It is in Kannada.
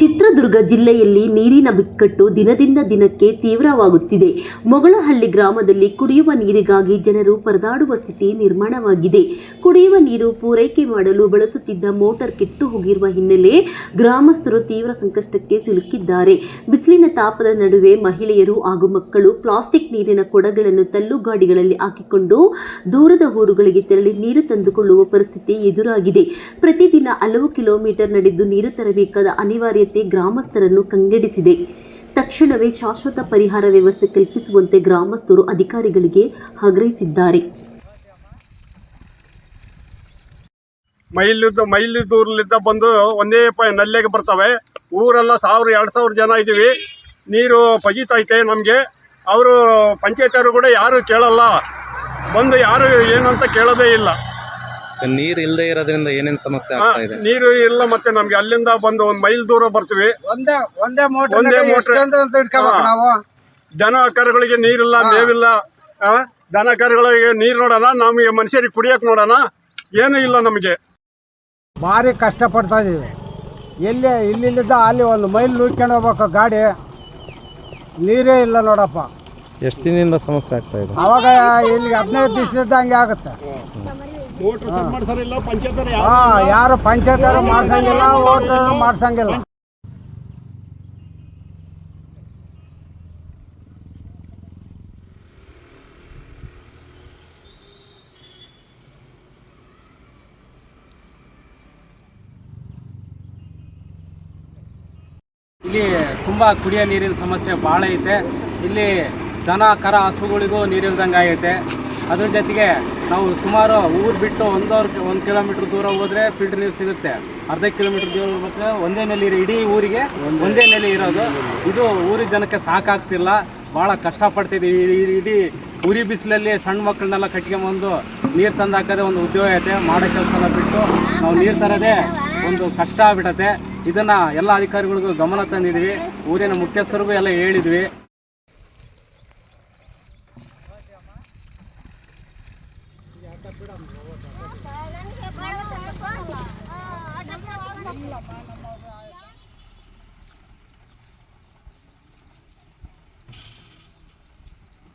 ಚಿತ್ರದುರ್ಗ ಜಿಲ್ಲೆಯಲ್ಲಿ ನೀರಿನ ಬಿಕ್ಕಟ್ಟು ದಿನದಿಂದ ದಿನಕ್ಕೆ ತೀವ್ರವಾಗುತ್ತಿದೆ. ಮೊಗಳಹಳ್ಳಿ ಗ್ರಾಮದಲ್ಲಿ ಕುಡಿಯುವ ನೀರಿಗಾಗಿ ಜನರು ಪರದಾಡುವ ಸ್ಥಿತಿ ನಿರ್ಮಾಣವಾಗಿದೆ. ಕುಡಿಯುವ ನೀರು ಪೂರೈಕೆ ಮಾಡಲು ಬಳಸುತ್ತಿದ್ದ ಮೋಟಾರ್ ಕೆಟ್ಟು ಹೋಗಿರುವ ಹಿನ್ನೆಲೆ ಗ್ರಾಮಸ್ಥರು ತೀವ್ರ ಸಂಕಷ್ಟಕ್ಕೆ ಸಿಲುಕಿದ್ದಾರೆ. ಬಿಸಿಲಿನ ತಾಪದ ನಡುವೆ ಮಹಿಳೆಯರು ಹಾಗೂ ಮಕ್ಕಳು ಪ್ಲಾಸ್ಟಿಕ್ ನೀರಿನ ಕೊಡಗಳನ್ನು ತಳ್ಳುಗಾಡಿಗಳಲ್ಲಿ ಹಾಕಿಕೊಂಡು ದೂರದ ಊರುಗಳಿಗೆ ತೆರಳಿ ನೀರು ತಂದುಕೊಳ್ಳುವ ಪರಿಸ್ಥಿತಿ ಎದುರಾಗಿದೆ. ಪ್ರತಿದಿನ ಹಲವು ಕಿಲೋಮೀಟರ್ ನಡೆದು ನೀರು ತರಬೇಕಾದ ಅನಿವಾರ್ಯತೆ ಗ್ರಾಮಸ್ಥರನ್ನು ಕಂಗೆಡಿಸಿದೆ. ತಕ್ಷಣವೇ ಶಾಶ್ವತ ಪರಿಹಾರ ವ್ಯವಸ್ಥೆ ಕಲ್ಪಿಸುವಂತೆ ಗ್ರಾಮಸ್ಥರು ಅಧಿಕಾರಿಗಳಿಗೆ ಆಗ್ರಹಿಸಿದ್ದಾರೆ. ಮೈಲಿ ದೂರಲಿದ್ದ ಬಂದು ಒಂದೇ ನಲ್ಲೆಗೆ ಬರ್ತವೆ. ಊರೆಲ್ಲ 1000-2000 ಜನ ಇದ್ದೀವಿ. ನೀರು ಪಗೀತೈತೆ ನಮಗೆ. ಅವರು ಪಂಚಾಯತಿಯವರು ಕೂಡ ಯಾರು ಕೇಳಲ್ಲ, ಬಂದು ಯಾರು ಏನಂತ ಕೇಳೋದೇ ಇಲ್ಲ. ನೀರು ಇಲ್ಲದೆ ಇರೋದ್ರಿಂದ ಏನೇನು ಸಮಸ್ಯೆ ಆಗ್ತಾ ಇದೆ? ನೀರು ಇಲ್ಲ, ಮತ್ತೆ ನಮ್ಗೆ ಅಲ್ಲಿಂದ ಬಂದು 1 ಮೈಲ್ ದೂರ ಬರ್ತೀವಿ. ಒಂದೇ ಮೋಟರ್. ದನ ಕರುಗಳಿಗೆ ನೀರಿಲ್ಲ, ಮೇವಿಲ್ಲ. ದನ ಕರುಗಳಿಗೆ ನೀರು ನೋಡೋಣ, ನಮಗೆ ಮನುಷ್ಯರಿಗೆ ಕುಡಿಯಕ್ಕೆ ನೋಡೋಣ, ಏನೂ ಇಲ್ಲ ನಮಗೆ. ಭಾರಿ ಕಷ್ಟಪಡ್ತಾ ಇದೀವಿ. ಇಲ್ಲಿದ್ದ ಅಲ್ಲಿ 1 ಮೈಲ್ ಹುಡ್ಕೊಂಡು ಹೋಗ್ಬೇಕು ಗಾಡಿ. ನೀರೇ ಇಲ್ಲ ನೋಡಪ್ಪ. ಎಷ್ಟು ದಿನದಿಂದ ಸಮಸ್ಯೆ ಆಗ್ತಾ ಇದೆ? ಅವಾಗ ಇಲ್ಲಿ 15 ದಿವಸದ ಹಂಗೆ ಆಗುತ್ತೆ. ಯಾರು ಪಂಚಾಯತ್ ಮಾಡ್ಸಂಗಿಲ್ಲ, ಓಟರ್ ಮಾಡ್ಸಂಗಿಲ್ಲ. ಇಲ್ಲಿ ತುಂಬ ಕುಡಿಯೋ ನೀರಿನ ಸಮಸ್ಯೆ ಭಾಳ ಐತೆ. ಇಲ್ಲಿ ದನ ಕರ ಹಸುಗಳಿಗೂ ನೀರಿಲ್ದಂಗೆ ಆಗೈತೆ. ಅದ್ರ ಜೊತೆಗೆ ನಾವು ಸುಮಾರು ಊರು ಬಿಟ್ಟು 1 ಕಿಲೋಮೀಟ್ರ್ ದೂರ ಹೋದರೆ ಫಿಲ್ಟರ್ ನೀರು ಸಿಗುತ್ತೆ. ಅರ್ಧ ಕಿಲೋಮೀಟ್ರ್ ದೂರ ಹೋದರೆ ಒಂದೇ ನೆಲೆ ಇಡೀ ಊರಿಗೆ ಒಂದೇ ನೆಲೆ ಇರೋದು. ಇದು ಊರಿನ ಜನಕ್ಕೆ ಸಾಕಾಗ್ತಿಲ್ಲ, ಭಾಳ ಕಷ್ಟಪಡ್ತಿದ್ದೀವಿ. ಇಡೀ ಉರಿ ಬಿಸಿಲಲ್ಲಿ ಸಣ್ಣ ಮಕ್ಕಳನ್ನೆಲ್ಲ ಕಟ್ಕೊಂಬಂದು ನೀರು ತಂದು ಹಾಕೋದೇ ಒಂದು ಉದ್ಯೋಗ ಐತೆ. ಮಾಡೋ ಕೆಲಸ ಎಲ್ಲ ಬಿಟ್ಟು ನಾವು ನೀರು ತರೋದೇ ಒಂದು ಕಷ್ಟ ಆಗ್ಬಿಟ್ಟತೆ. ಇದನ್ನು ಎಲ್ಲ ಅಧಿಕಾರಿಗಳಿಗೂ ಗಮನ ತಂದಿದ್ವಿ, ಊರಿನ ಮುಖ್ಯಸ್ಥರಿಗೂ ಎಲ್ಲ ಹೇಳಿದ್ವಿ. ಬಿಡ